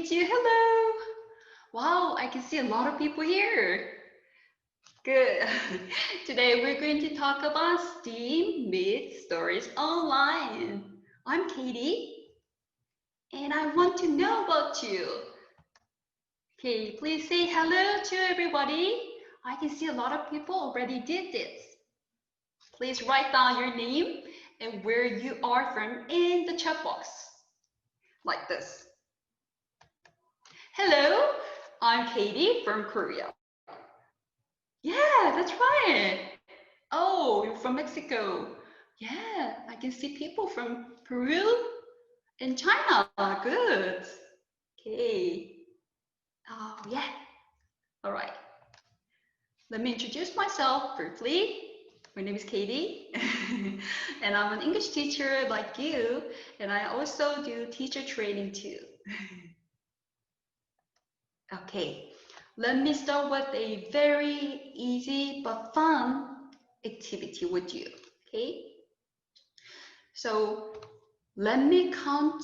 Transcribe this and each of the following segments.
meet you. Hello. Wow, I can see a lot of people here. Good. Today we're going to talk about STEAM Myth Stories Online. I'm Katie, and I want to know about you. Okay, please say hello to everybody. I can see a lot of people already did this. Please write down your name and where you are from in the chat box, like this. Hello, I'm Katie from Korea. Yeah, that's right. Oh, you're from Mexico. Yeah, I can see people from Peru and China. Good. Okay. Oh, yeah. All right. Let me introduce myself briefly. My name is Katie, and I'm an English teacher like you, and I also do teacher training too. Okay, let me start with a very easy but fun activity with you, okay? So let me count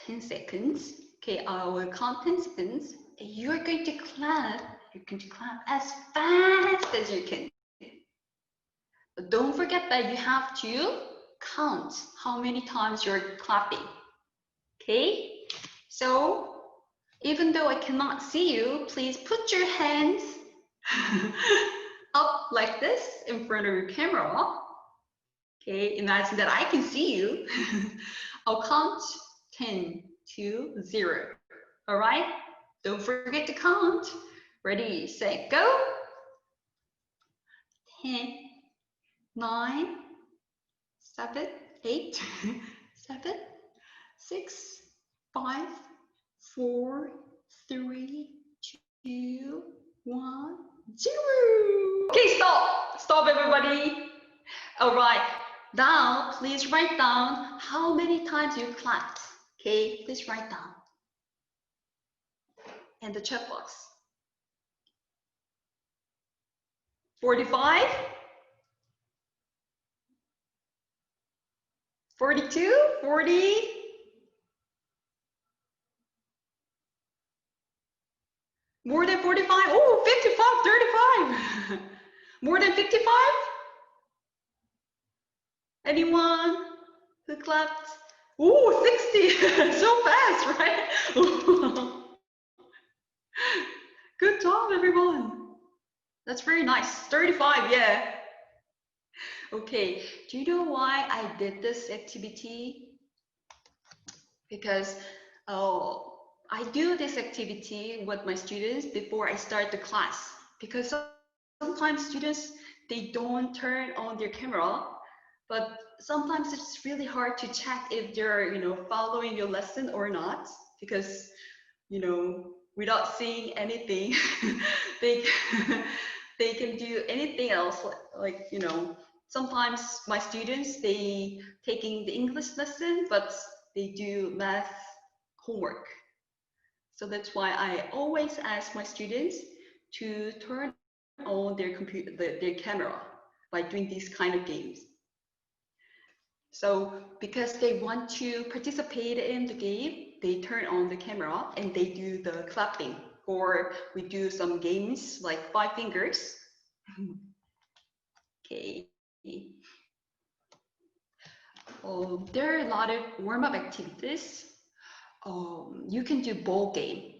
10 seconds. Okay, I will count 10 seconds, and you're going to clap. You're going to clap as fast as you can. But don't forget that you have to count how many times you're clapping. Okay? So even though I cannot see you, please put your hands up like this in front of your camera. Okay, imagine that I can see you. I'll count 10 to 0. All right? Don't forget to count. Ready, set, go. 10, 9, 7, 8, 7, 6, 5, 4, 3, 2, 1, 0. Okay, stop. Stop, everybody. All right. Now, please write down how many times you clapped. Okay, please write down in the chat box. 45, 42, 40, more than 45, oh, 55, 35. More than 55? Anyone who clapped? Ooh, 60, so fast, right? Good job, everyone. That's very nice. 35, yeah. Okay, do you know why I did this activity? Because I do this activity with my students before I start the class. Because sometimes students, they don't turn on their camera, but sometimes it's really hard to check if they're, following your lesson or not. Because, without seeing anything, they they can do anything else. Like sometimes my students, they taking the English lesson, but they do math homework. So that's why I always ask my students to turn on their computer, their camera, by doing these kind of games. So because they want to participate in the game, they turn on the camera and they do the clapping, or we do some games like 5 fingers. Okay. There are a lot of warm-up activities. You can do ball game.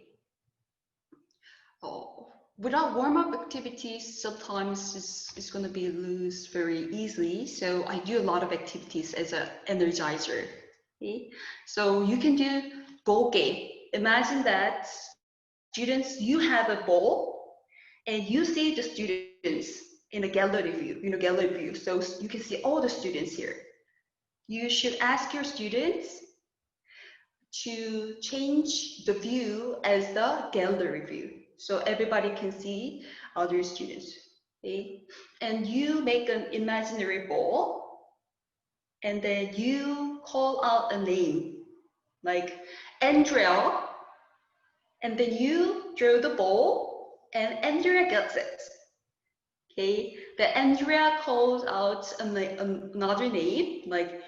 Without warm-up activities, sometimes it's going to be lose very easily. So I do a lot of activities as an energizer. Okay? So you can do ball game. Imagine that students, you have a ball and you see the students in a gallery view. So you can see all the students here. You should ask your students to change the view as the gallery view, so everybody can see other students. Okay? And you make an imaginary ball, and then you call out a name, like Andrea, and then you draw the ball, and Andrea gets it. Okay, the Andrea calls out another name, like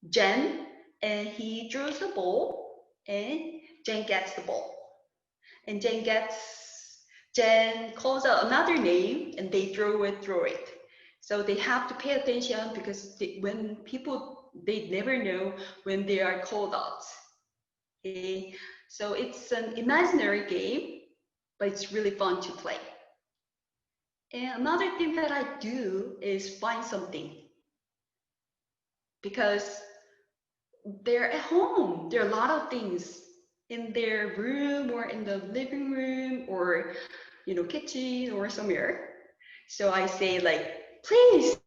Jen, and he draws the ball, and Jen gets the ball. and Jen calls out another name, and they throw it. So they have to pay attention because when people, they never know when they are called out. Okay, so it's an imaginary game, but it's really fun to play. And another thing that I do is find something, because they're at home. There are a lot of things in their room or in the living room or, you know, kitchen or somewhere. So I say like, please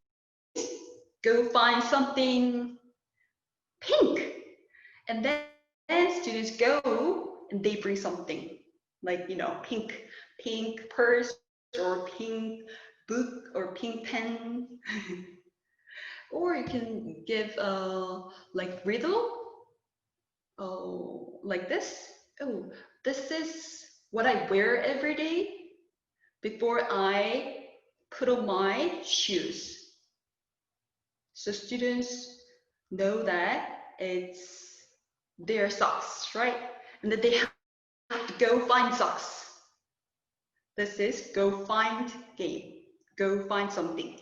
go find something pink. And then students go and they bring something like, you know, pink purse or pink book or pink pen. Or you can give like riddle, like this. Oh, this is what I wear every day before I put on my shoes. So students know that it's their socks, right? And that they have to go find socks. This is go find game. Go find something.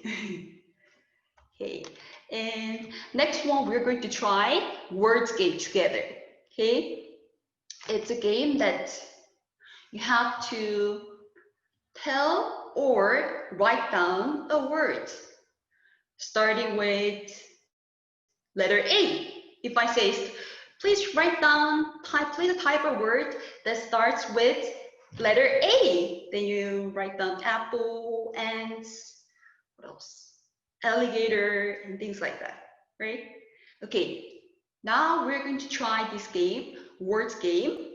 Okay, and next one we're going to try words game together. Okay, it's a game that you have to tell or write down a word, starting with letter A. If I say, please write down, please type a word that starts with letter A. Then you write down apple, ants, what else? Alligator, and things like that, right? Okay, now we're going to try this game, words game.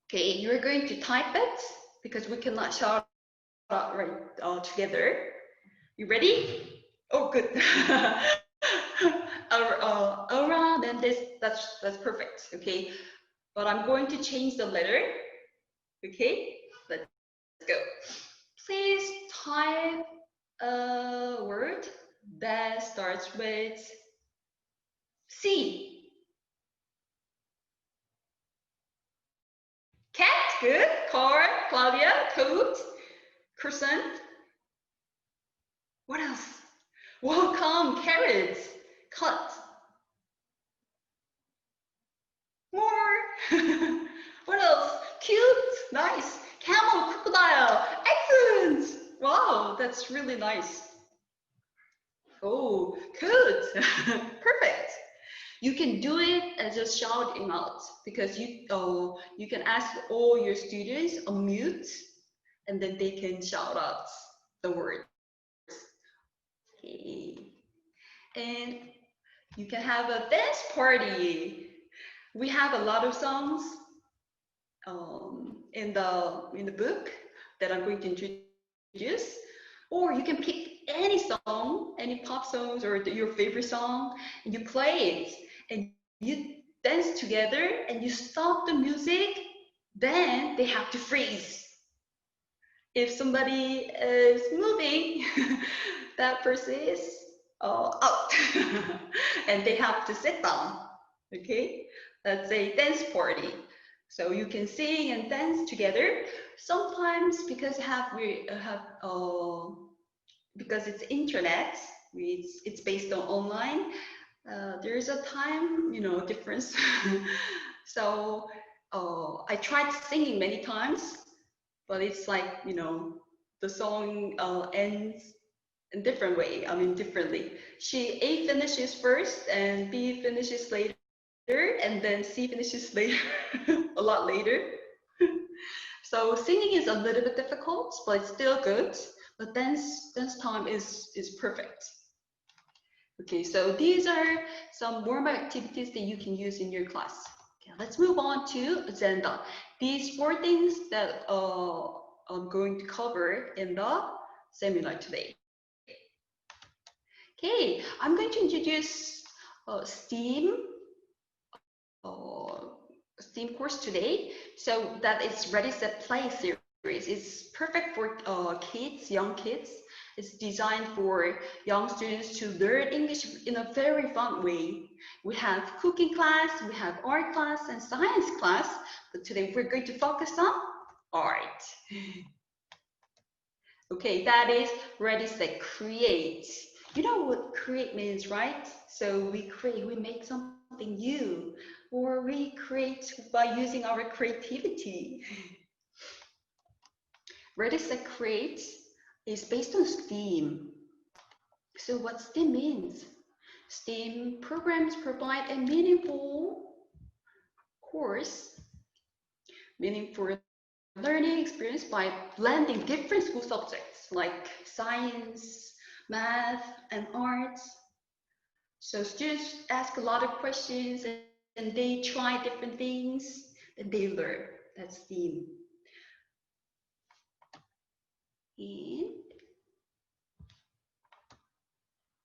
Okay, you're going to type it because we cannot shout out right together. You ready? Oh, good. Around, and that's perfect. Okay, but I'm going to change the letter. Okay, let's go. Please type a word that starts with C. Cat, good. Car, Claudia, coat, croissant. What else? Welcome, carrots, cut. More. What else? Cute, nice. Camel, crocodile, excellent. Wow, that's really nice. Oh, good. Perfect. You can do it and just shouting out, because you can ask all your students unmute, and then they can shout out the words. Okay. And you can have a dance party. We have a lot of songs in the book that I'm going to introduce, or you can pick any song, any pop songs or your favorite song, and you play it, and you dance together, and you stop the music. Then they have to freeze. If somebody is moving, that person is out, and they have to sit down. Okay, that's a dance party. So you can sing and dance together. Sometimes because because it's internet, it's based on online. There's a time difference. So I tried singing many times, but it's like the song ends in different way. I mean differently. A finishes first, and B finishes later, and then C finishes later, a lot later. So singing is a little bit difficult, but it's still good. But dance time is perfect. Okay, so these are some warm-up activities that you can use in your class. Okay, let's move on to agenda. These 4 things that I'm going to cover in the seminar today. Okay, I'm going to introduce STEAM course today. So that is Ready, Set, Play series. It's perfect for young kids. It's designed for young students to learn English in a very fun way. We have cooking class, we have art class, and science class. But today we're going to focus on art. Okay, that is ready, set, create. You know what create means, right? So we create, we make something new, or we create by using our creativity. Ready, set, create is based on STEAM. So what STEAM means? STEAM programs provide a meaningful course, meaningful learning experience by blending different school subjects like science, math, and arts. So students ask a lot of questions and they try different things and they learn. That's STEAM. And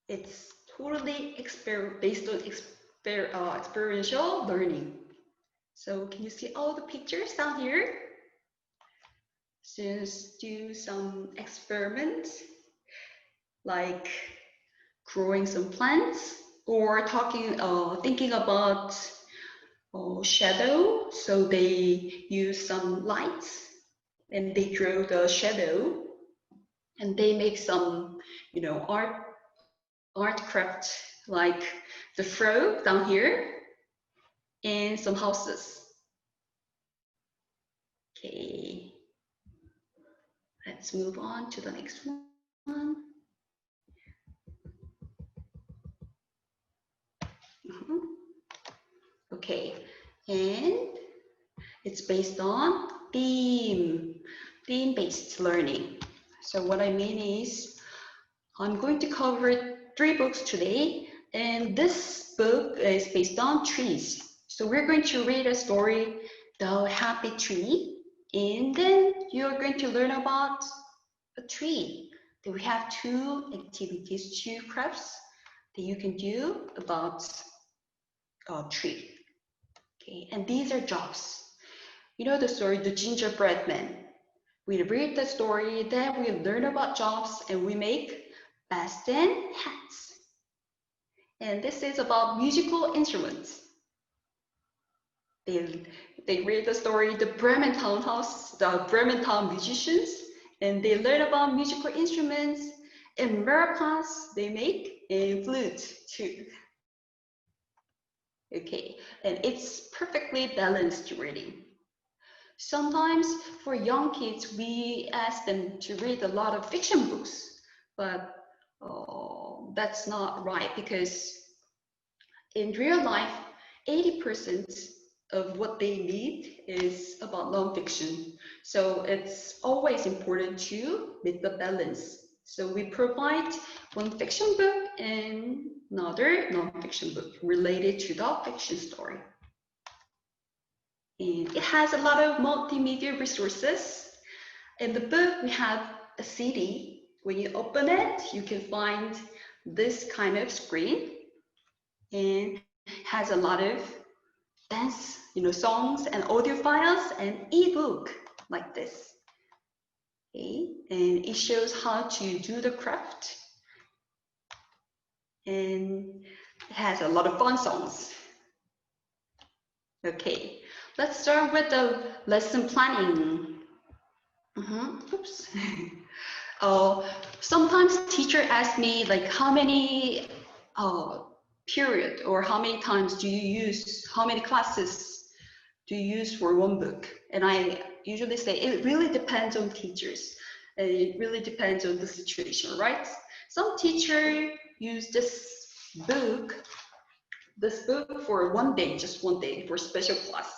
it's totally based on experiential learning. So can you see all the pictures down here? Students do some experiments like growing some plants or thinking about shadow. So they use some lights and they draw the shadow and they make some, art craft like the frog down here and some houses. Okay, let's move on to the next one. Okay, and it's based on theme-based learning. So what I mean is, I'm going to cover 3 books today, and this book is based on trees. So we're going to read a story, The Happy Tree, and then you're going to learn about a tree. Then we have 2 activities, 2 crafts that you can do about a tree. Okay, and these are jobs. You know the story, The Gingerbread Man. We read the story, then we learn about jobs, and we make baskets and hats. And this is about musical instruments. They read the story, The Brementown House, the Brementown musicians, and they learn about musical instruments. And maracas they make, and flute too. Okay, and it's perfectly balanced reading. Sometimes for young kids, we ask them to read a lot of fiction books, but that's not right because in real life, 80% of what they need is about nonfiction. So it's always important to make the balance. So we provide one fiction book and another nonfiction book related to the fiction story. And it has a lot of multimedia resources. In the book, we have a CD. When you open it, you can find this kind of screen and has a lot of dance, songs and audio files and ebook like this. Okay, and it shows how to do the craft. And it has a lot of fun songs. Okay, let's start with the lesson planning. Oops. Sometimes teacher asks me like how many period or how many times do you use, how many classes do you use for one book? And I usually say it really depends on teachers. And it really depends on the situation, right? Some teacher use this book for one day, just one day for special class.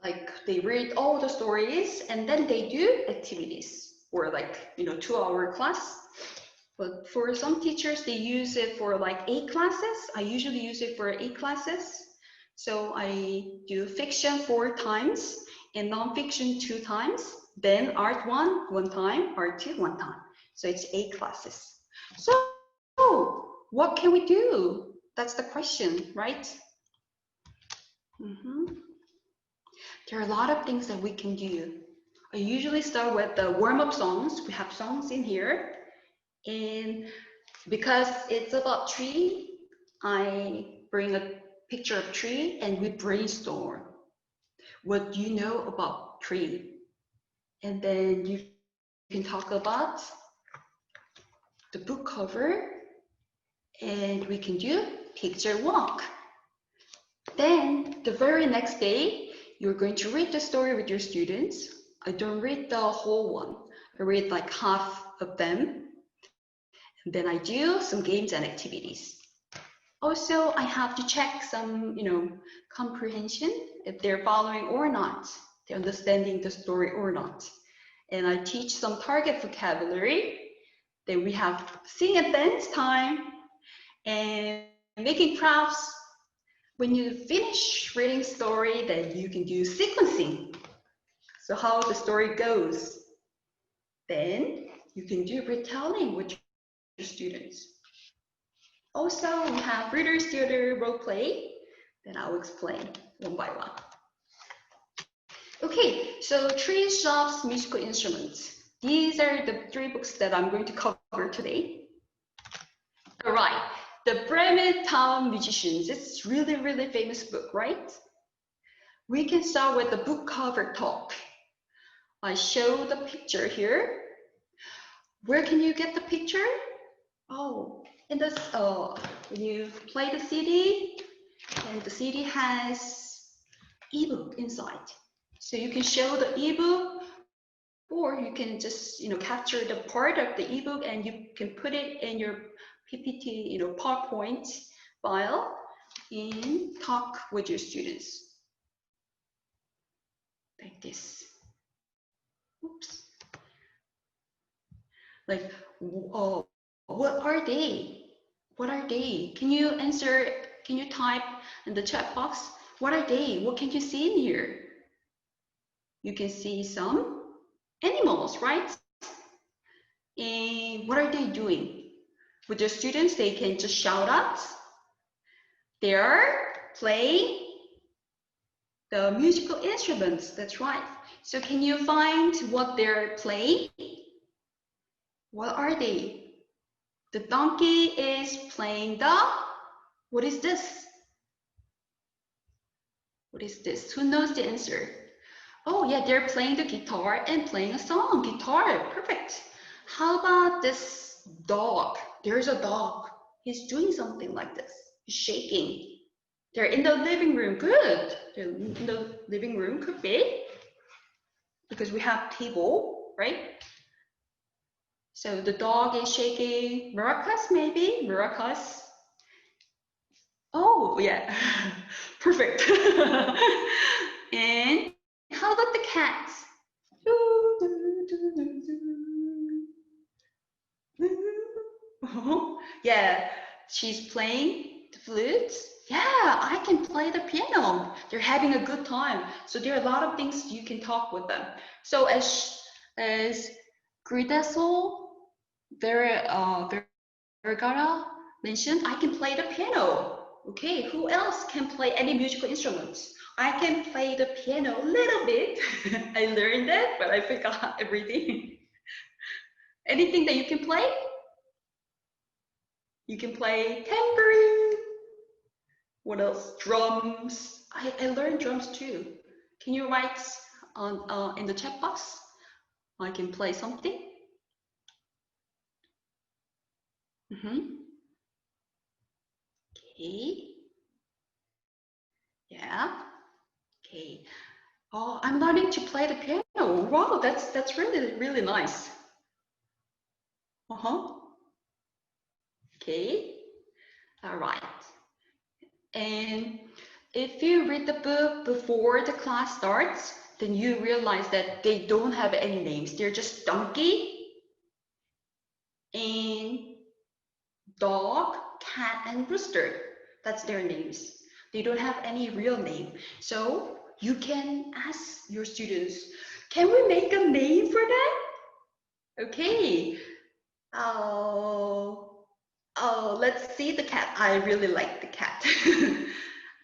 Like they read all the stories and then they do activities or 2-hour class. But for some teachers, they use it for like 8 classes. I usually use it for 8 classes. So I do fiction 4 times and nonfiction 2 times. Then art 1 time, art 2 1 time. So it's 8 classes. So what can we do? That's the question, right? There are a lot of things that we can do. I usually start with the warm-up songs. We have songs in here. And because it's about tree, I bring a picture of tree and we brainstorm. What do you know about tree. And then you can talk about the book cover, and we can do picture walk. Then the very next day, you're going to read the story with your students. I don't read the whole one. I read like half of them. And then I do some games and activities. Also, I have to check some, comprehension, if they're following or not, they're understanding the story or not. And I teach some target vocabulary. Then we have sing and dance time and making crafts. When you finish reading story, then you can do sequencing. So how the story goes. Then you can do retelling with your students. Also, we have readers theater role play. Then I'll explain one by one. Okay, so trees, shops, musical instruments. These are the 3 books that I'm going to cover today. All right, the Bremen Town Musicians. It's really, really famous book, right? We can start with the book cover talk. I show the picture here. Where can you get the picture? Oh, in this, when you play the CD, and the CD has ebook inside. So you can show the ebook, or you can just capture the part of the ebook and you can put it in your PPT, PowerPoint file and talk with your students like this. Oops. Like, oh, what are they? What are they? Can you answer? Can you type in the chat box? What are they? What can you see in here? You can see some animals, right? And what are they doing? With your students, they can just shout out. They're playing the musical instruments, that's right. So can you find what they're playing? What are they? The donkey is playing the, what is this? What is this? Who knows the answer? Oh yeah, they're playing the guitar and playing a song. Guitar, perfect. How about this dog? There's a dog. He's doing something like this. He's shaking. They're in the living room. Good. They're in the living room, could be. Because we have table, right? So the dog is shaking. Maracas, maybe? Maracas. Oh, yeah. Perfect. And how about the cat? Yeah, she's playing the flute. Yeah, I can play the piano. They're having a good time. So there are a lot of things you can talk with them. So as Gridesol Vergara mentioned, I can play the piano. Okay, who else can play any musical instruments? I can play the piano a little bit. I learned it, but I forgot everything. Anything that you can play? You can play tambourine. What else? Drums. I learned drums too. Can you write on in the chat box? I can play something. Okay. Yeah. Okay. Oh, I'm learning to play the piano. Wow, that's really, really nice. Okay. All right. And if you read the book before the class starts, then you realize that they don't have any names. They're just donkey and dog, cat, and rooster. That's their names. They don't have any real name. So you can ask your students, can we make a name for that? Okay. Oh, let's see the cat. I really like the cat.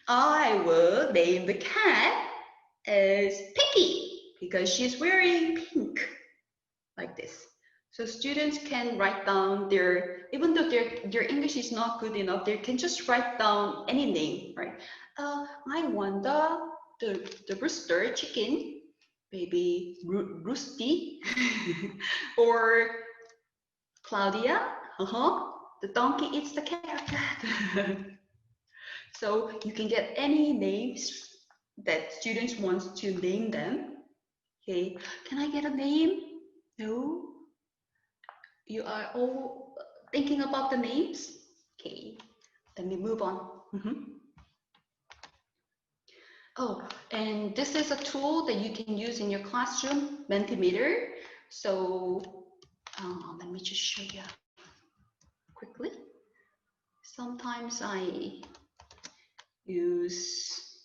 I will name the cat as Pinky because she's wearing pink, like this. So students can write down even though their English is not good enough, they can just write down any name, right? I want the rooster chicken. maybe Rusty or Claudia. The donkey eats the carrot. So you can get any names that students want to name them. Okay, can I get a name? No? You are all thinking about the names? Okay, let me move on. Oh, and this is a tool that you can use in your classroom, Mentimeter. So let me just show you quickly. Sometimes I use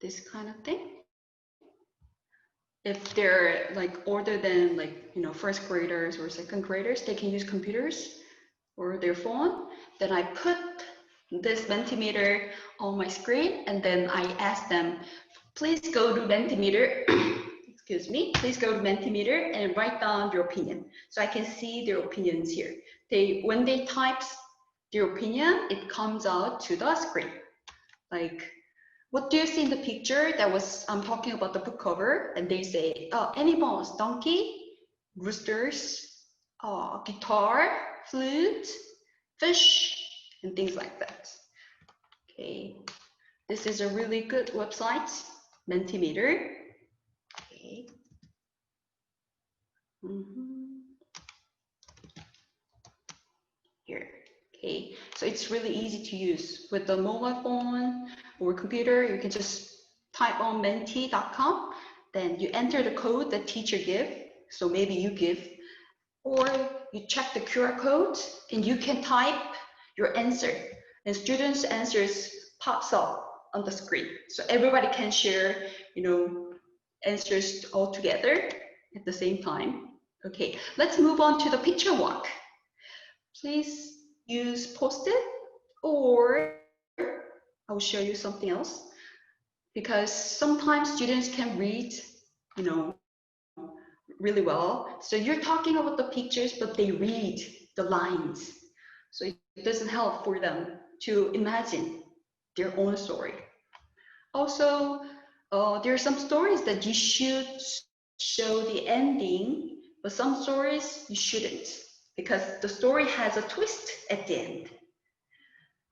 this kind of thing. If they're like older than first graders or second graders, they can use computers or their phone. Then I put this Mentimeter on my screen and then I ask them, please go to Mentimeter, excuse me, please go to Mentimeter and write down your opinion. So I can see their opinions here. When they type their opinion, it comes out to the screen. Like, what do you see in the picture? I'm talking about the book cover, and they say, animals, donkey, roosters, guitar, flute, fish, and things like that. Okay, this is a really good website, Mentimeter. Okay. Here. Okay, so it's really easy to use. With the mobile phone or computer, you can just type on menti.com, then you enter the code that teacher give, so maybe you give, or you check the QR code and you can type your answer, and students' answers pops up on the screen. So everybody can share, answers all together at the same time. Okay, let's move on to the picture walk. Please use Post-it, or I will show you something else, because sometimes students can read, really well. So you're talking about the pictures, but they read the lines. So it doesn't help for them to imagine their own story. Also, there are some stories that you should show the ending, but some stories you shouldn't, because the story has a twist at the end.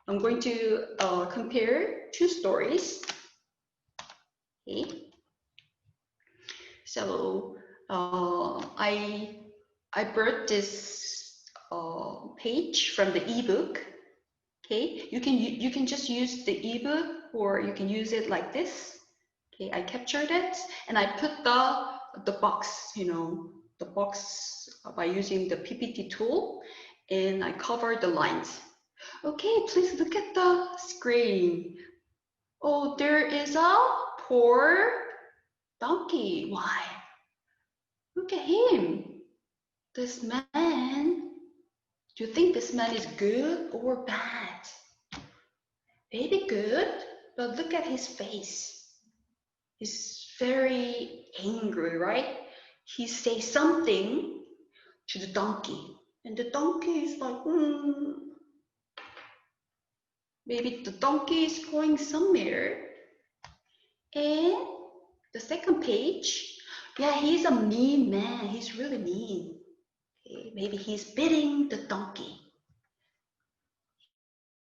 I'm going to compare two stories. Okay. So I brought this page from the ebook. Okay, you can just use the ebook, or you can use it like this. Okay, I captured it and I put the box, the box by using the PPT tool, and I covered the lines. Okay, please look at the screen. Oh, there is a poor donkey. Why? Look at him. This man. Do you think this man is good or bad? Maybe good, but look at his face. He's very angry, right? He says something to the donkey, and the donkey is like, Maybe the donkey is going somewhere. And the second page, yeah, he's a mean man. He's really mean. Okay, maybe he's beating the donkey.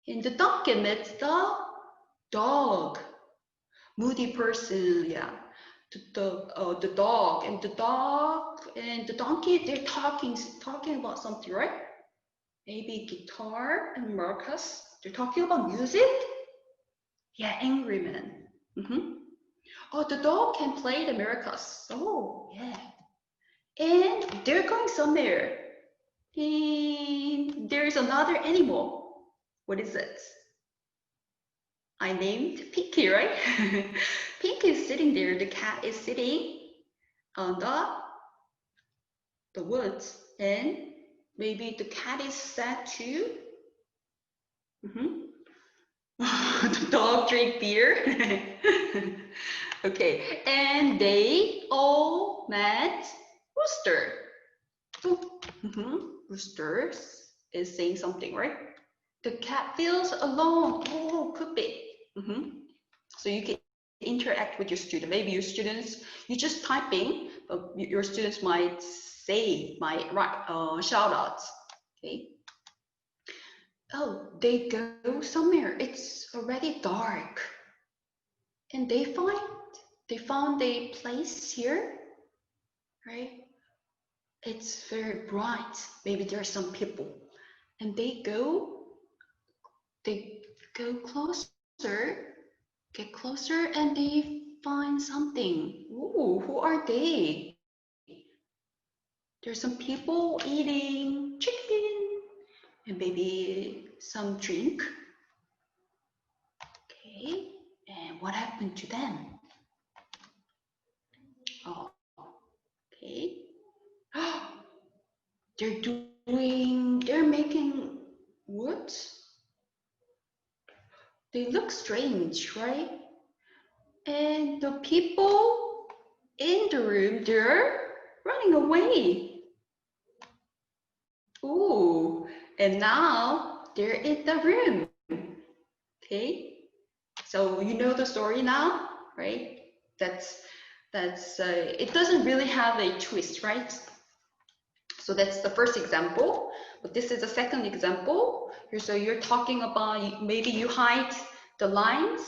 And the donkey meets the dog. Moody person, yeah. The dog and the donkey, they're talking about something, right? Maybe guitar and maracas. They're talking about music. Yeah, angry man. Oh, the dog can play the maracas. Oh, yeah. And they're going somewhere. And there's another animal. What is it? I named Pinky, right? Pinky is sitting there. The cat is sitting on the woods, and maybe the cat is sad too. The dog drink beer. Okay, and they all met Rooster. Rooster is saying something, right? The cat feels alone. Oh, could be. So you can interact with your student. Maybe your students, you're just typing, but your students might shout out. Okay. Oh, they go somewhere. It's already dark, and they found a place here, right? It's very bright. Maybe there are some people, and they go closer, get closer, and they find something. Ooh, who are they? There's some people eating chicken and maybe some drink. Okay, and what happened to them? Oh, okay. They're making wood. They look strange, right? And the people in the room, they're running away. Ooh, and now they're in the room. Okay, so you know the story now, right? It doesn't really have a twist, right? So that's the first example, but this is the second example. So you're talking about maybe you hide the lines.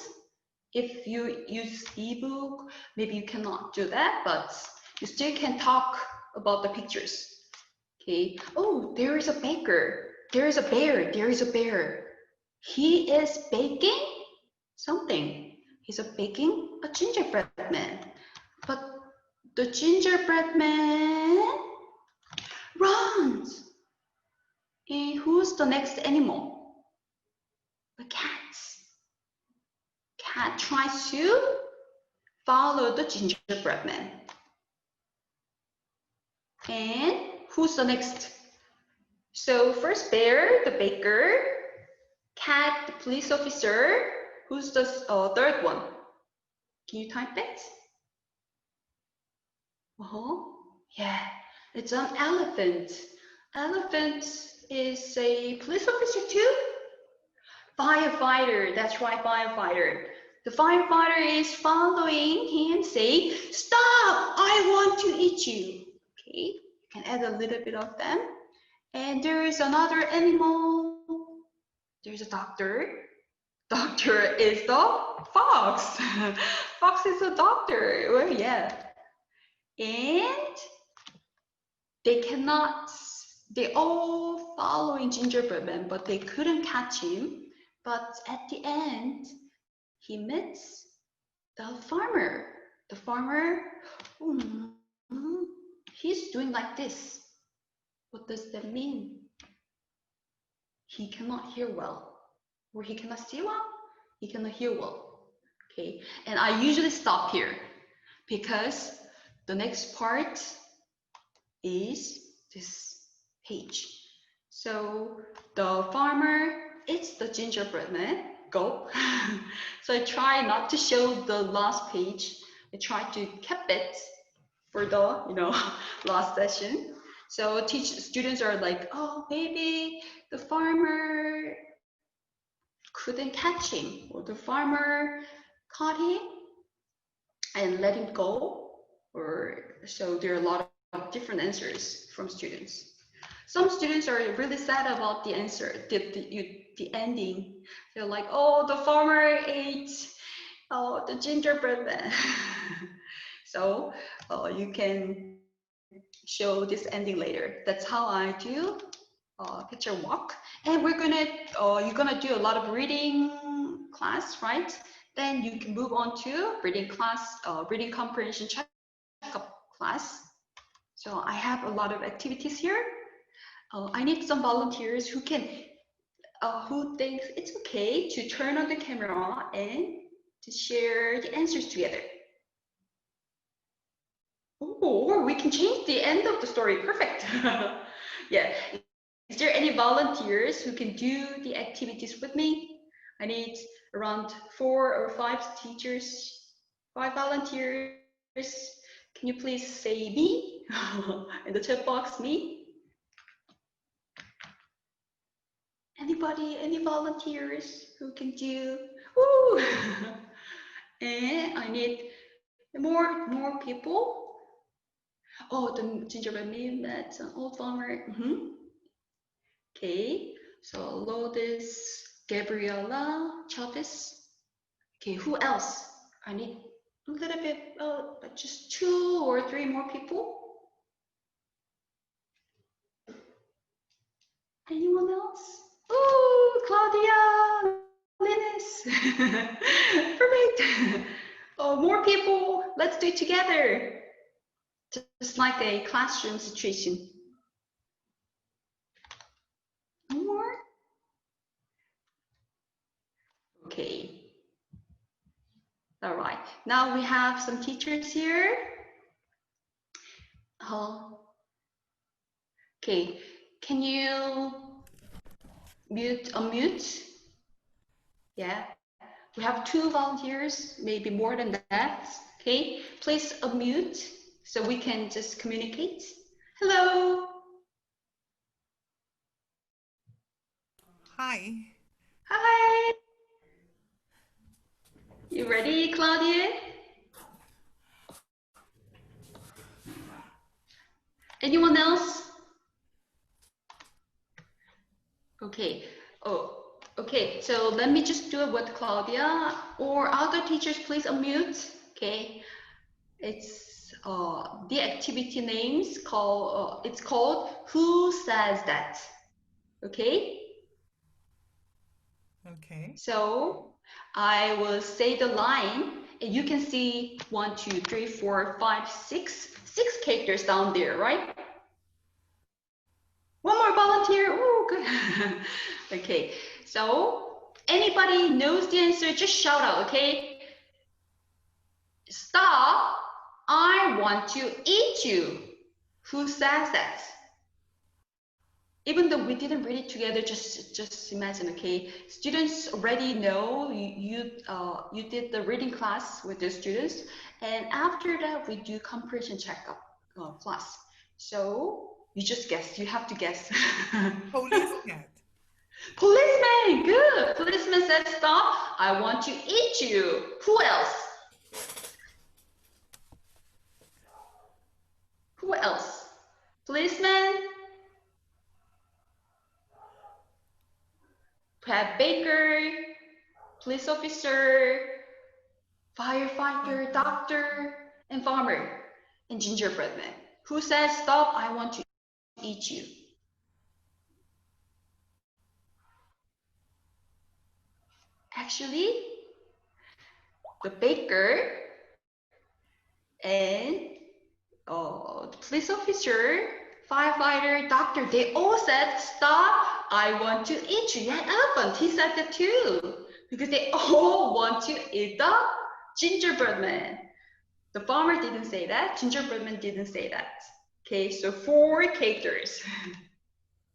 If you use ebook, maybe you cannot do that, but you still can talk about the pictures. Okay. Oh, there is a baker. There is a bear. There is a bear. He is baking something. He's baking a gingerbread man. But the gingerbread man runs. And who's the next animal? The cat. Cat tries to follow the gingerbread man. And who's the next? So first bear, the baker, cat, the police officer. Who's the third one? Can you type it? Yeah, it's an elephant. Elephant is a police officer too? Firefighter, that's right, firefighter. The firefighter is following him, saying, "Stop, I want to eat you." Okay, you can add a little bit of them. And there is another animal. There's a doctor. Doctor is the fox. Fox is a doctor. Well, yeah. And they all following gingerbread man, but they couldn't catch him. But at the end, he meets the farmer. The farmer, he's doing like this. What does that mean? He cannot hear well, or he cannot see well. He cannot hear well. Okay, and I usually stop here because the next part is this page. So the farmer eats the gingerbread man. Go. So I try not to show the last page. I try to keep it for the last session. So students are like, oh, maybe the farmer couldn't catch him, or the farmer caught him and let him go. Or so there are a lot of different answers from students. Some students are really sad about the answer, the ending. They're like, oh, the farmer ate the gingerbread man. So you can show this ending later. That's how I do picture walk. And you're gonna do a lot of reading class, right? Then you can move on to reading class, reading comprehension checkup class. So I have a lot of activities here. I need some volunteers who thinks it's okay to turn on the camera and to share the answers together. Or we can change the end of the story. Perfect. Yeah. Is there any volunteers who can do the activities with me? I need around 4 or 5 teachers, 5 volunteers. Can you please say me in the chat box, me? Anybody, any volunteers who can do? Woo! And I need more people. Oh, the gingerbread man, that's an old farmer. Okay, so Lourdes, Gabriella, Chavez. Okay, who else? I need a little bit, just 2 or 3 more people. Anyone else? Oh, Claudia, Linus. Perfect. Oh, more people. Let's do it together. Just like a classroom situation. More? Okay. All right. Now we have some teachers here. Okay. Can you unmute? Yeah. We have 2 volunteers, maybe more than that. Okay. Please unmute so we can just communicate. Hello. Hi. Hi. You ready, Claudia? Anyone else? Okay. Oh, okay. So let me just do it with Claudia, or other teachers, please unmute. Okay. It's the activity names called. It's called Who Says That? Okay. Okay. So I will say the line, and you can see 1, 2, 3, 4, 5, 6 characters down there, right? One more volunteer. Ooh, good. Okay, so anybody knows the answer, just shout out, okay? Stop. I want to eat you. Who says that? Even though we didn't read it together, just imagine, okay? Students already know you did the reading class with the students, and after that we do comprehension checkup class. So you just guess. You have to guess. Policeman. Policeman, good. Policeman said, stop. I want to eat you. Who else? Who else? Policeman. We have baker, police officer, firefighter, doctor, and farmer, and gingerbread man. Who says, stop, I want to eat you? Actually, the baker and the police officer, firefighter, doctor, they all said, stop, I want to eat you. Yeah, elephant, he said that too. Because they all want to eat the gingerbread man. The farmer didn't say that, gingerbread man didn't say that. Okay, so 4 characters.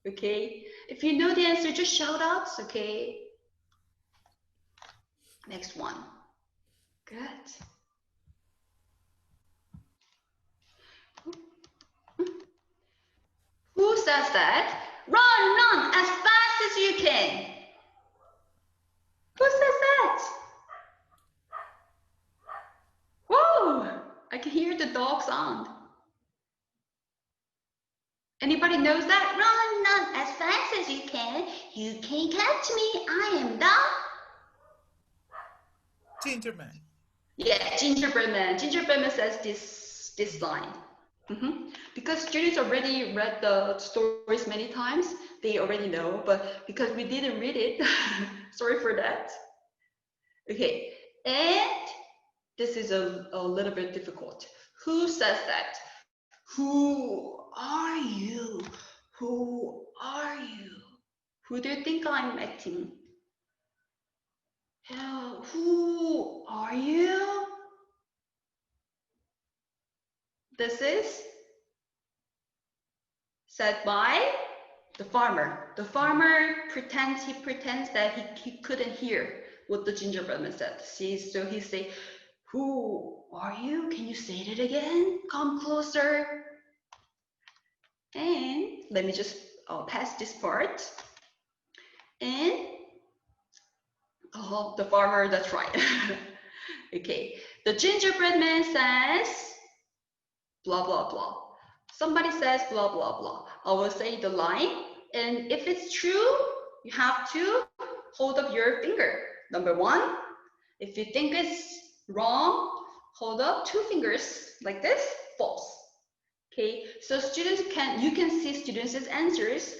Okay, if you know the answer, just shout out, okay? Next one. Good. Who says that? Run as fast as you can. Who says that? Whoa, I can hear the dog sound. Anybody knows that? Run as fast as you can. You can't catch me. I am the Gingerman. Yeah, gingerbread man. Gingerbread man says this line. Because students already read the stories many times, they already know, but because we didn't read it, sorry for that. Okay, and this is a little bit difficult. Who says that? Who are you? Who are you? Who do you think I'm acting? Who are you? This is said by the farmer. The farmer pretends that he couldn't hear what the gingerbread man said. See, so he say, who are you? Can you say it again? Come closer. And let me just pass this part. And the farmer, that's right. Okay, the gingerbread man says, blah, blah, blah. Somebody says, blah, blah, blah. I will say the line, and if it's true, you have to hold up your finger. Number 1, if you think it's wrong, hold up 2 fingers like this, false. Okay, so you can see students' answers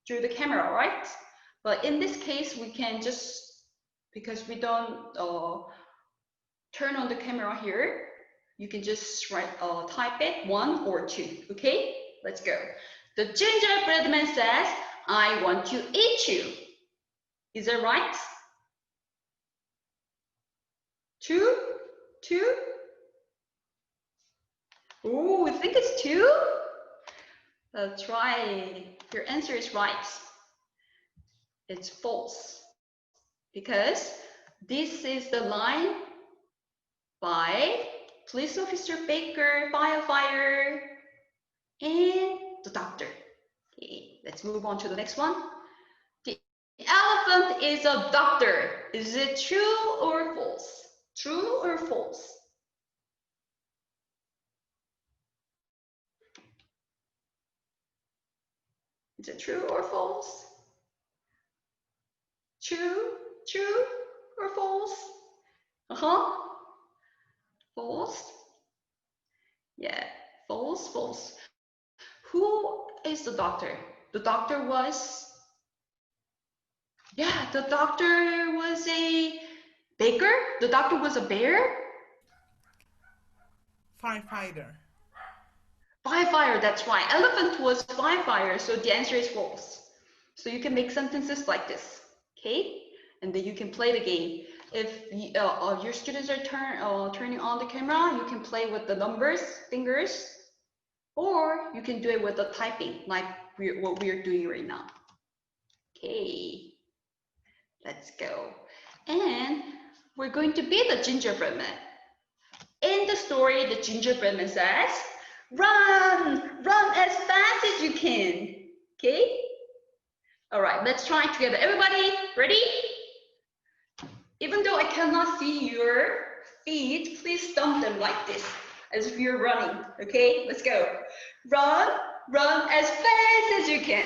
through the camera, right? But in this case, we can just, because we don't turn on the camera here, you can just type it 1 or 2, okay? Let's go. The gingerbread man says, I want to eat you. Is that right? 2? Oh, I think it's 2? That's right. Your answer is right. It's false. Because this is the line by police officer, baker, firefighter, and the doctor. Okay, let's move on to the next one. The elephant is a doctor. Is it true or false? True or false? Is it true or false? True or false? False? Yeah, false. Who is the doctor? The doctor was, yeah, the doctor was a baker? The doctor was a bear? Firefighter. Firefighter, that's right. Elephant was firefighter, so the answer is false. So you can make sentences like this, okay? And then you can play the game. If your students are turning on the camera, you can play with the numbers, fingers, or you can do it with the typing, like what we're doing right now. Okay, let's go. And we're going to be the gingerbread man. In the story, the gingerbread man says, run as fast as you can. Okay? All right, let's try it together. Everybody, ready? Even though I cannot see your feet, please stomp them like this, as if you're running. Okay, let's go. Run as fast as you can.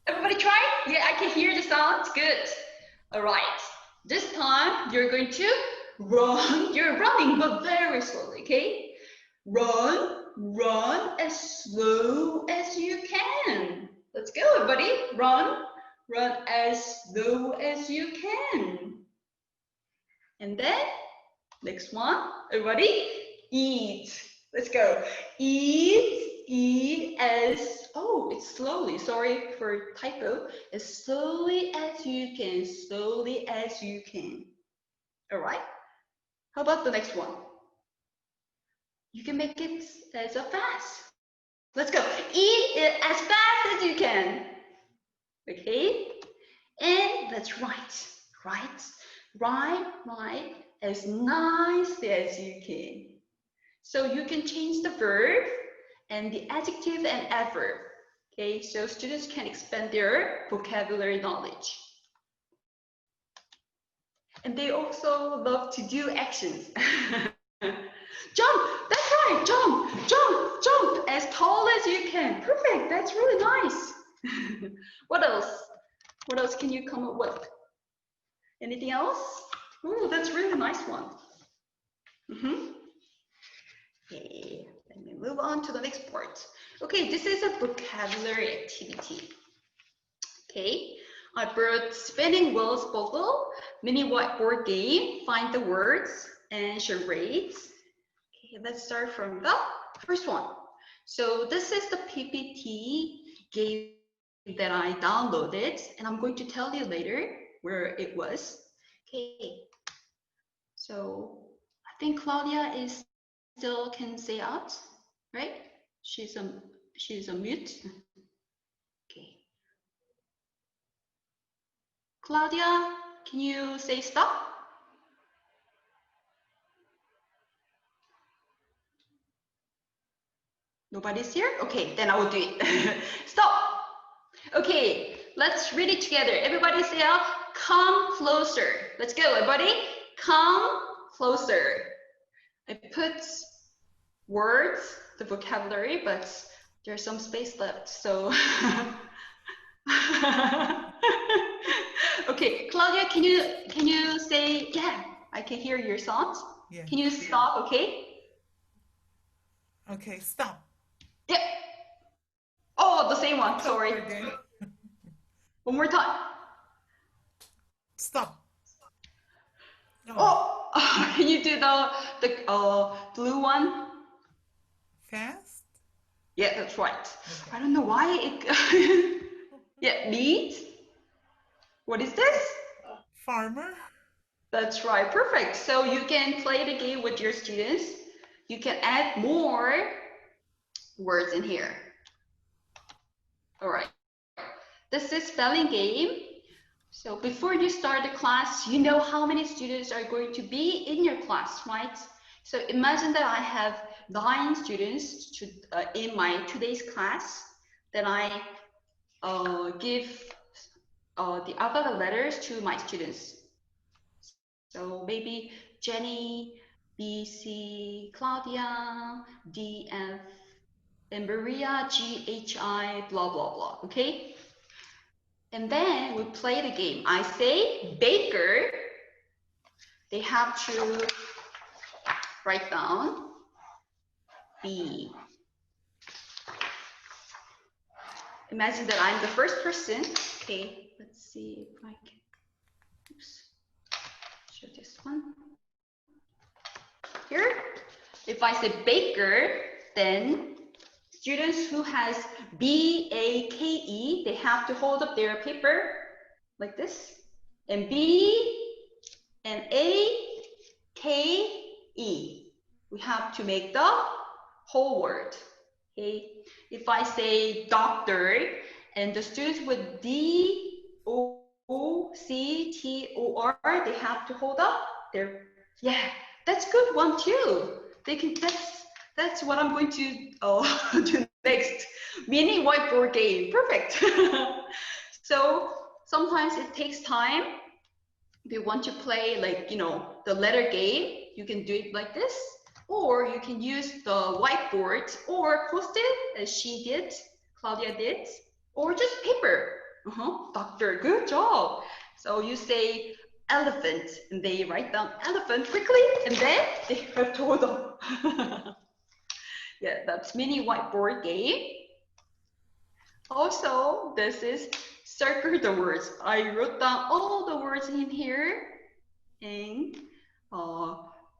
Everybody try? Yeah, I can hear the sounds. Good. All right. This time you're going to run. You're running, but very slowly. Okay. Run as slow as you can. Let's go, everybody. Run as slow as you can. And then next one, everybody, eat. Let's go. Eat as, oh, it's slowly. Sorry for typo. As slowly as you can. Slowly as you can. All right. How about the next one? You can make it as a fast. Let's go. Eat it as fast as you can. Okay. And that's right. Right as nicely as you can. So you can change the verb and the adjective and adverb. Okay, so students can expand their vocabulary knowledge. And they also love to do actions. Jump, that's right, jump as tall as you can. Perfect, that's really nice. What else can you come up with? Anything else? Ooh, that's really a nice one. Okay, let me move on to the next part. Okay, this is a vocabulary activity. Okay, I brought spinning wheels puzzle, mini whiteboard game, find the words, and charades. Okay, let's start from the first one. So this is the PPT game that I downloaded, and I'm going to tell you later where it was. Okay, so I think Claudia is still can say out, right? She's a mute. Okay. Claudia, can you say stop? Nobody's here? Okay, then I will do it. Stop. Okay, let's read it together. Everybody say out, come closer. Let's go, everybody. come closer. I put words, the vocabulary, but there's some space left, so. Okay, Claudia, can you say, yeah, I can hear your sounds. Yeah. Can you stop, okay? Okay, stop. Yeah. Oh, the same one, sorry. Again. One more time. Stop. Oh, can you do the blue one? Fast? Yeah, that's right. Okay. I don't know why it. Yeah, meat. What is this? Farmer? That's right, perfect. So you can play the game with your students. You can add more words in here. All right. This is spelling game. So before you start the class, you know how many students are going to be in your class, right? So imagine that I have 9 students in my today's class. Then I give the alphabet letters to my students. So maybe Jenny, B, C, Claudia, D, F, and Maria, G, H, I, blah, blah, blah, okay? And then we play the game. I say baker. They have to write down B. Imagine that I'm the first person. Okay, let's see if I can, oops, show this one. Here, if I say baker, then students who has B-A-K-E, they have to hold up their paper like this. And B and A-K-E. We have to make the whole word. Okay. If I say doctor, and the students with D-O-C-T-O-R, they have to hold up their, yeah, that's good one too. They can, that's what I'm going to do next. Mini whiteboard game, perfect. So sometimes it takes time. If you want to play like, you know, the letter game, you can do it like this, or you can use the whiteboard or Post-it as she did, Claudia did, or just paper. Doctor, good job. So you say elephant, and they write down elephant quickly, and then they have to hold on. Yeah, that's mini whiteboard game. Also, this is circle the words. I wrote down all the words in here, and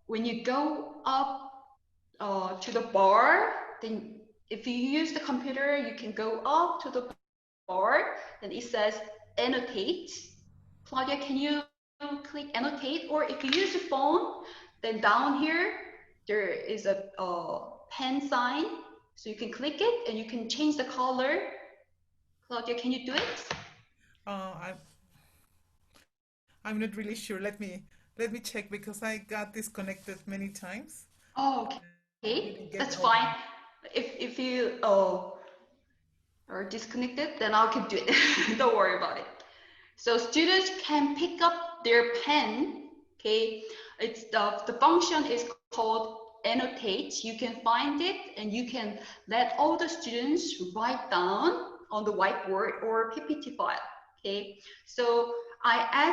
when you go up to the bar, then if you use the computer, you can go up to the bar, and it says annotate. Claudia, can you click annotate? Or if you use the phone, then down here, there is a pen sign. So you can click it and you can change the color. Claudia, can you do it? I'm not really sure. Let me check because I got disconnected many times. Oh, okay, that's fine. If you are disconnected, then I can do it. Don't worry about it. So students can pick up their pen. Okay, it's the function is called annotate. You can find it and you can let all the students write down on the whiteboard or PPT file. Okay, so I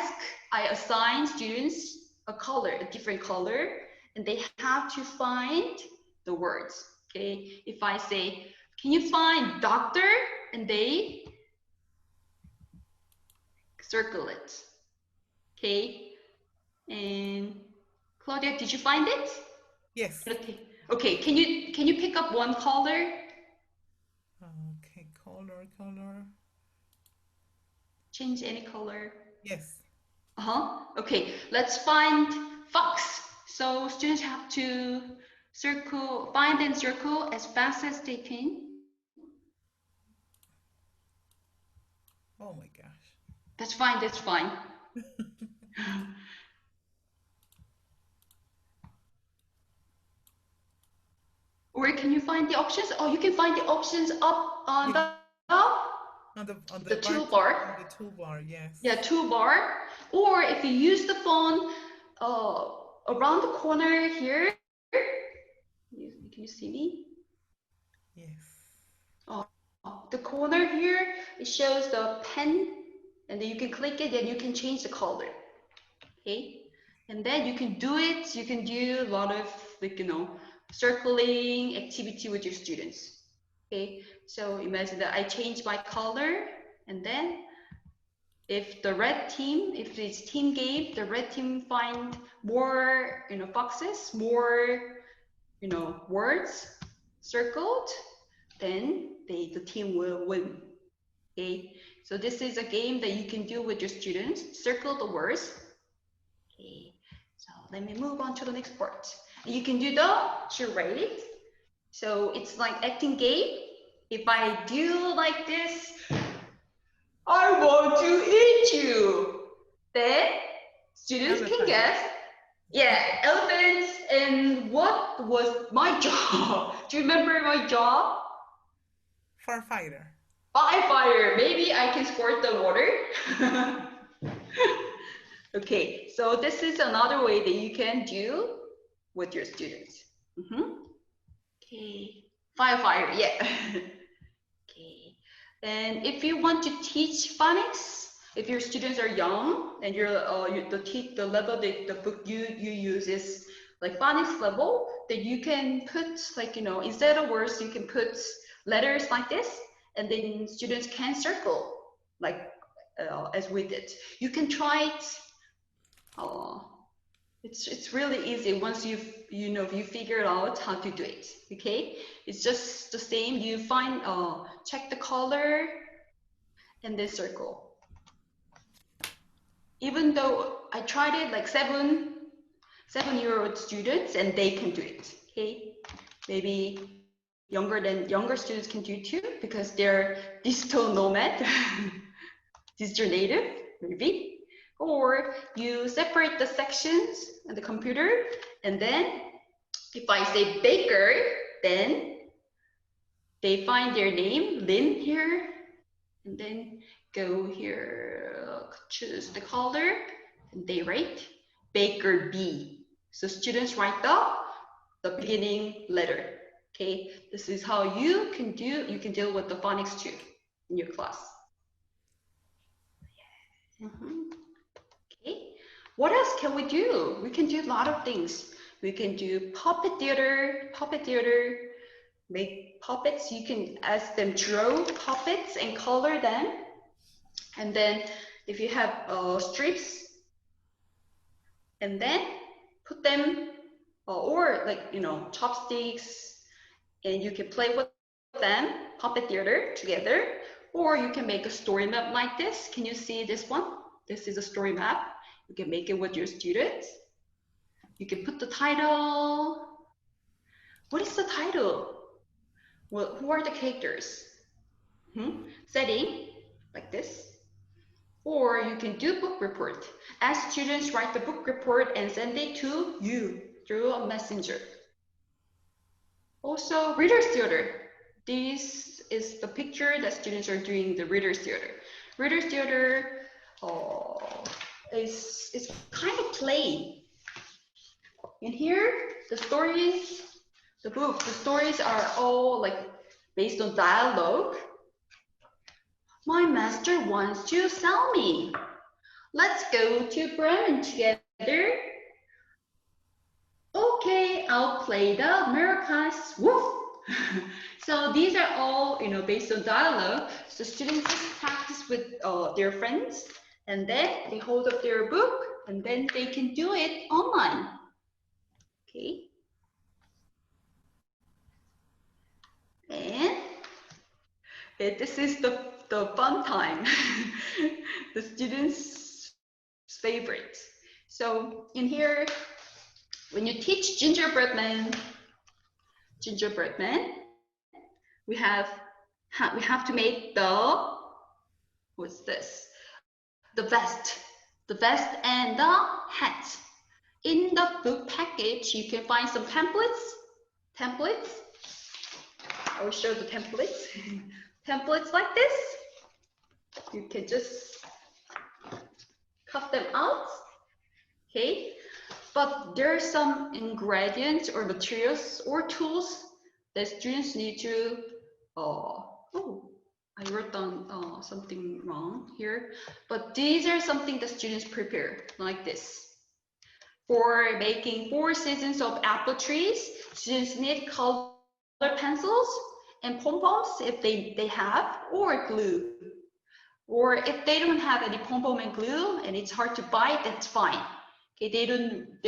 assign students a color, a different color, and they have to find the words. Okay, if I say, can you find doctor? And they circle it. Okay, and Claudia, did you find it? Yes. Okay, can you pick up one color? Okay, color. Change any color. Yes. Okay, let's find fox. So students have to find and circle as fast as they can. Oh my gosh. That's fine, that's fine. Or can you find the options? Oh, you can find the options up on the toolbar. On the toolbar, yes. Yeah, toolbar. Or if you use the phone, around the corner here, can you see me? Yes. The corner here, it shows the pen, and then you can click it and you can change the color. Okay, and then you can do it. You can do a lot of, like, circling activity with your students. Okay, so imagine that I change my color, and then if the red team, if it's team game, the red team find more, boxes, more, words circled, then the team will win. Okay, so this is a game that you can do with your students. Circle the words. Okay, so let me move on to the next part. You can do the charade. So it's like acting game. If I do like this, I want to eat you. Then students can guess. Yeah, elephants. And what was my job? Do you remember my job? Firefighter. Firefighter. Maybe I can squirt the water. Okay, so this is another way that you can do with your students. Okay, firefighter. Yeah. Okay, and if you want to teach phonics, if your students are young and the level that the book you use is like phonics level, then you can put, like, instead of words, you can put letters like this, and then students can circle like as we did. You can try it. It's really easy once you figure out how to do it. Okay, it's just the same. You find check the color and then circle. Even though I tried it like 7-year-old students, and they can do it. Okay, maybe younger students can do too, because they're digital nomad, digital native, maybe. Or you separate the sections in the computer, and then if I say baker, then they find their name, Lynn, here, and then go here, choose the color, and they write baker B. So students write the beginning letter. Okay, this is how you can deal with the phonics too in your class. Okay, what else can we do? We can do a lot of things. We can do puppet theater, make puppets. You can ask them draw puppets and color them. And then if you have strips, and then put them, or like, chopsticks, and you can play with them, puppet theater together. Or you can make a story map like this. Can you see this one? This is a story map. You can make it with your students. You can put the title. What is the title? Well, who are the characters? Setting, like this. Or you can do book report. Ask students write the book report and send it to you through a messenger. Also, reader's theater. This is the picture that students are doing the reader's theater. Reader's theater is kind of plain. In here, the stories are all like based on dialogue. My master wants to sell me. Let's go to Bremen together. Okay, I'll play the maracas. Woof! So these are all, based on dialogue. So students just practice with their friends, and then they hold up their book, and then they can do it online. Okay. And this is the fun time, the students' favorite. So in here, when you teach gingerbread man, we have to make what's this? The vest and the hat. In the book package, you can find some templates. I will show the templates. Templates like this. You can just cut them out. Okay. but there are some ingredients or materials or tools that students need to, I wrote down something wrong here, but these are something that students prepare like this. For making 4 seasons of apple trees, students need color pencils and pom-poms if they have, or glue. Or if they don't have any pom-pom and glue and it's hard to buy, that's fine. Okay, they don't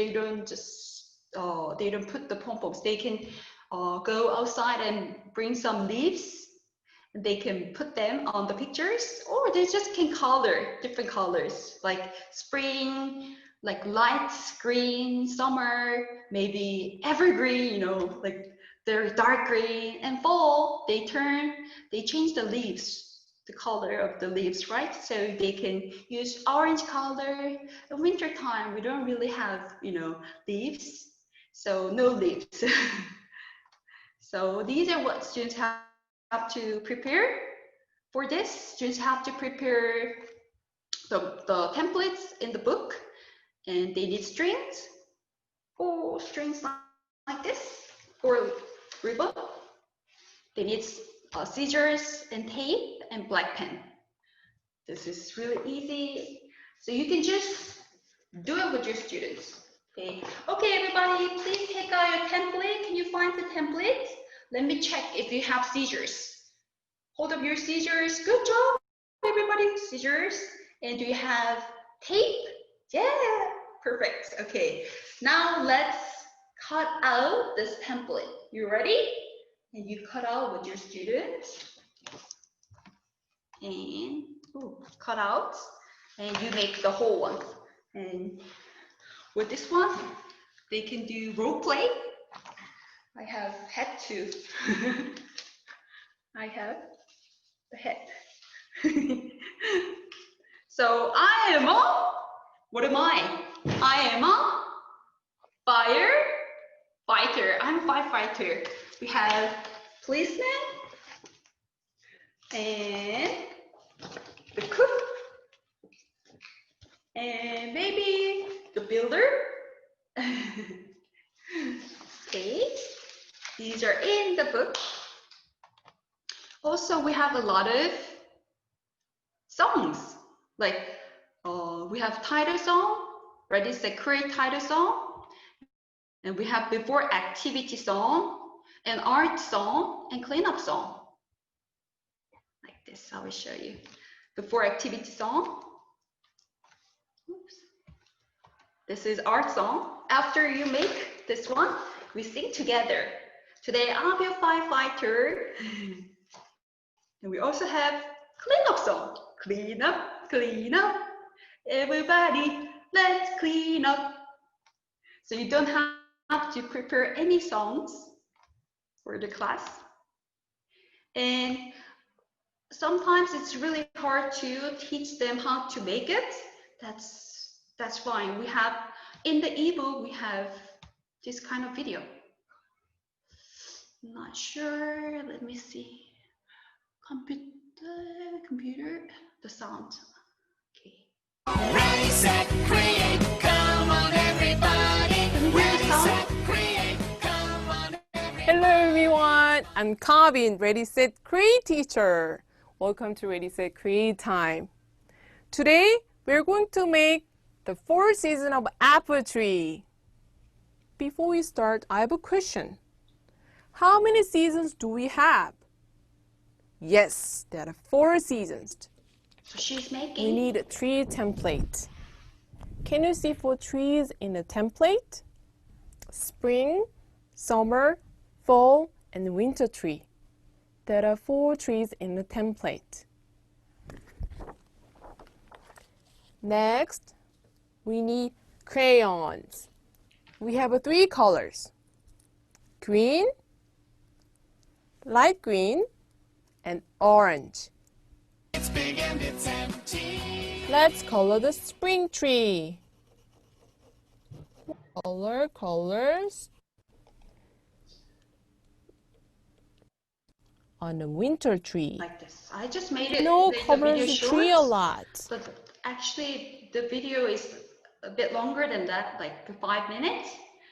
put the pom-poms. They can go outside and bring some leaves. They can put them on the pictures, or they just can color different colors like spring, like light green, summer, maybe evergreen, you know, like they're dark green, and fall, they change the leaves, the color of the leaves, right? So they can use orange color. In winter time, we don't really have, you know, leaves, so no leaves. So these are what students have to prepare. For this, students have to prepare the templates in the book, and they need strings, or strings like this, or ribbon. They need scissors and tape and black pen. This is really easy. So you can just do it with your students. Okay, everybody, please take out your template. Can you find the template? Let me check if you have scissors. Hold up your scissors. Good job, everybody. Scissors. And do you have tape? Yeah, perfect. Okay, now let's cut out this template. You ready? And you cut out with your students. And cut out. And you make the whole one. And with this one, they can do role play. I have had to. I have the head. So I am a, what am I? I am a firefighter. I'm a firefighter. We have policeman and the cook and maybe the builder. Okay, these are in the book. Also, we have a lot of songs, like we have title song, Ready, Set, Create title song, and we have before activity song, and art song, and cleanup song. Like this, I will show you. Before activity song. Oops. This is art song. After you make this one, we sing together. Today, I'll be a firefighter. And we also have cleanup song. Clean up, clean up. Everybody, let's clean up. So you don't have to prepare any songs for the class. And sometimes it's really hard to teach them how to make it. That's fine. We have, in the ebook, we have this kind of video. I'm not sure, let me see. Computer, the sound. Okay. Ready, set, create, come on everybody. Ready, set, create, come on everybody. Hello everyone, I'm Kavin, Ready, Set, Create teacher. Welcome to Ready, Set, Create time. Today, we're going to make the 4th season of apple tree. Before we start, I have a question. How many seasons do we have? Yes, there are 4 seasons. So she's making. We need a tree template. Can you see 4 trees in the template? Spring, summer, fall, and winter tree. There are 4 trees in the template. Next, we need crayons. We have 3 colors. Green, light green, and orange. It's big and it's empty. Let's color the spring tree. Colors. On the winter tree. Like this. I just made it. No, make the covers video the tree a short, lot. But actually, the video is a bit longer than that, like 5 minutes.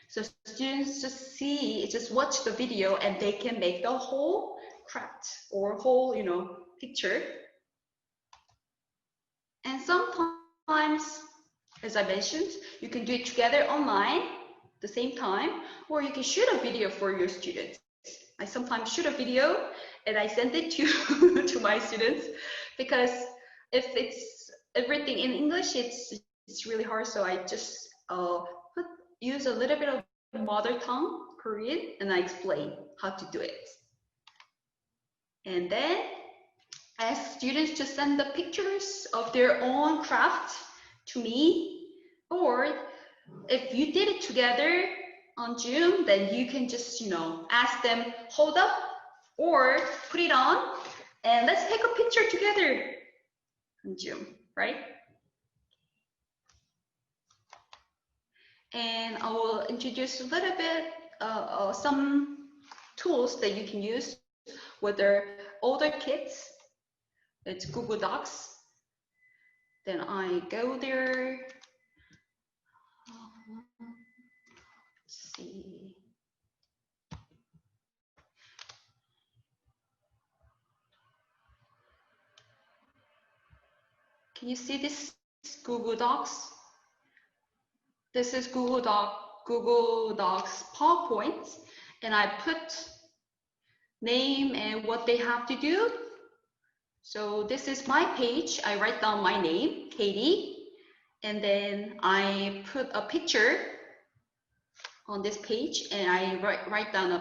So students just watch the video and they can make the whole craft or whole, picture. And sometimes, as I mentioned, you can do it together online at the same time, or you can shoot a video for your students. I sometimes shoot a video and I send it to to my students, because if it's everything in English, it's really hard. So I just use a little bit of mother tongue Korean and I explain how to do it. And then I ask students to send the pictures of their own craft to me, or if you did it together on Zoom, then you can just, ask them, hold up or put it on and let's take a picture together on Zoom, right? And I will introduce a little bit some tools that you can use with their older kids. It's Google Docs. Then I go there. Let's see. Can you see this Google Docs? This is Google Docs PowerPoint, and I put name and what they have to do. So this is my page. I write down my name, Katie, and then I put a picture on this page, and I write down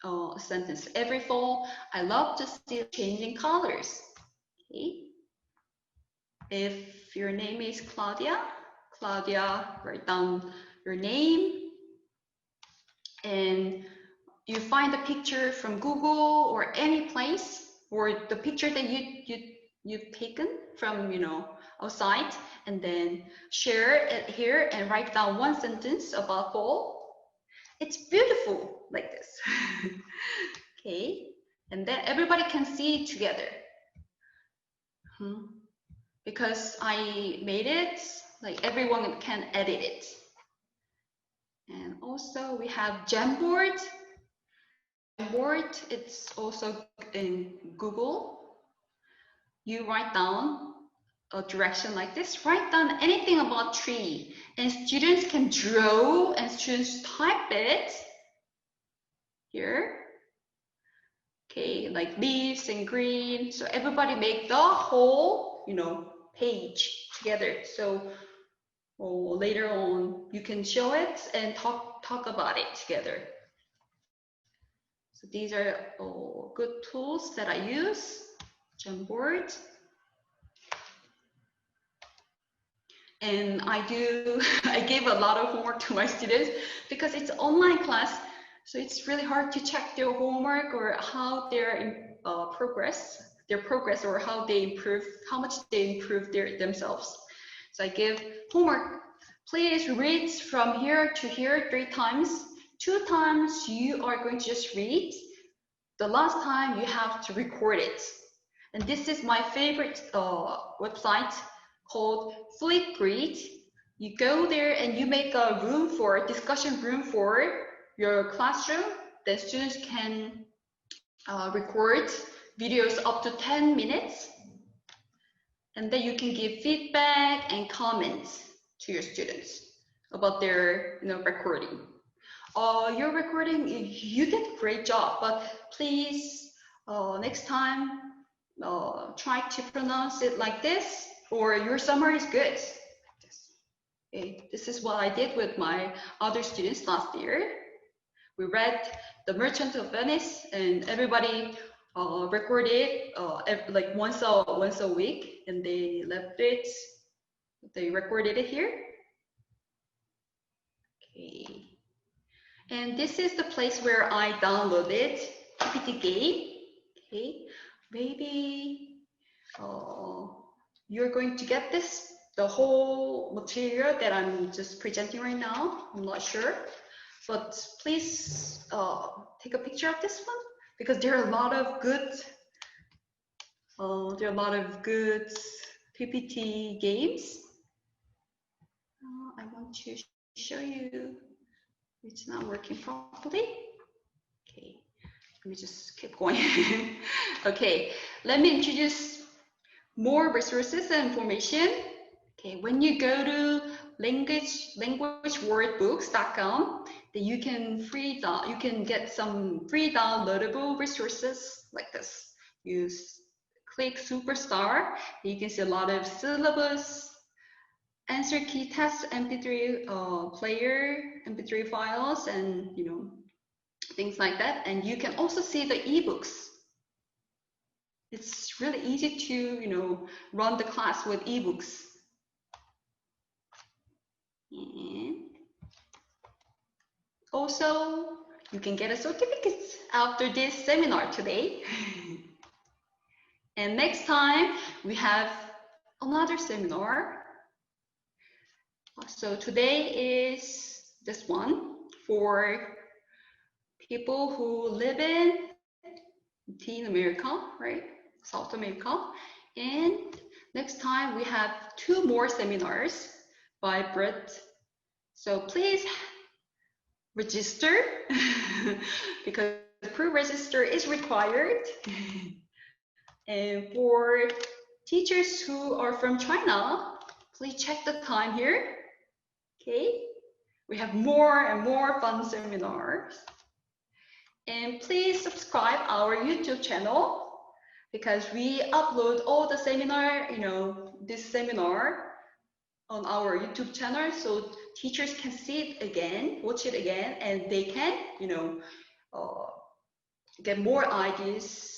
a sentence. Every fall, I love to see changing colors. Okay. If your name is Claudia, write down your name, and you find a picture from Google or any place, or the picture that you've taken from outside, and then share it here and write down one sentence about fall. It's beautiful like this. Okay, and then everybody can see it together. Because I made it, like everyone can edit it. And also we have Jamboard. Jamboard, it's also in Google. You write down a direction like this, write down anything about tree, and students can draw and students type it here. Okay, like leaves and green. So everybody make the whole, page together. So later on you can show it and talk about it together. So these are all good tools that I use. Jamboard. And I give a lot of homework to my students because it's an online class. So it's really hard to check their homework or how their progress, or how much they improve themselves. So I give homework. Please read from here to here 3 times. 2 times you are going to just read. The last time you have to record it. And this is my favorite website called Flipgrid. You go there and you make a discussion room for your classroom. Then students can record videos up to 10 minutes. And then you can give feedback and comments to your students about their recording. Your recording, you did a great job, but please next time try to pronounce it like this, or your summary is good. Okay. This is what I did with my other students last year. We read The Merchant of Venice, and everybody recorded like once a week, and they left it. They recorded it here. Okay. And this is the place where I downloaded PPT game. Okay. Maybe you're going to get the whole material that I'm just presenting right now. I'm not sure, but please take a picture of this one, because there are a lot of good PPT games. I want to show you. It's not working properly. Okay, let me just keep going. Okay, let me introduce more resources and information. Okay, when you go to languagewordbooks.com, then you can get some free downloadable resources like this. You click Superstar, you can see a lot of syllabus, answer key test MP3 player, MP3 files, and things like that. And you can also see the ebooks. It's really easy to run the class with ebooks. And also, you can get a certificate after this seminar today. And next time we have another seminar. So today is this one for people who live in Latin America, right? South America. And next time we have 2 more seminars by Brett. So please register because pre-register is required. And for teachers who are from China, please check the time here. Okay, we have more and more fun seminars. And please subscribe our YouTube channel because we upload all the seminar, this seminar on our YouTube channel, so teachers can see it again, watch it again, and they can, get more ideas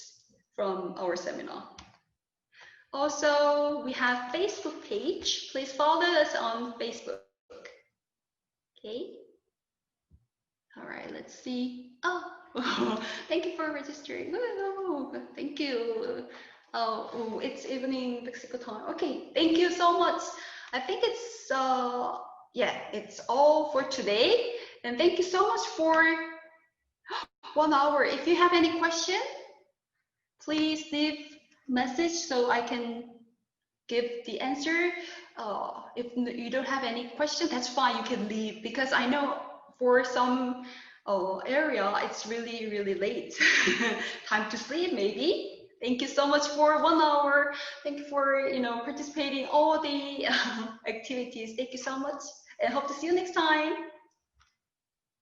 from our seminar. Also, we have Facebook page. Please follow us on Facebook. Okay. All right, let's see. Oh, thank you for registering. Oh, thank you. Oh, it's evening Mexico time. Okay, thank you so much. I think it's it's all for today. And thank you so much for 1 hour. If you have any question, please leave message so I can give the answer. If you don't have any question, that's fine. You can leave because I know for some area it's really, really late. Time to sleep maybe. Thank you so much for 1 hour. Thank you for participating all the activities. Thank you so much and hope to see you next time.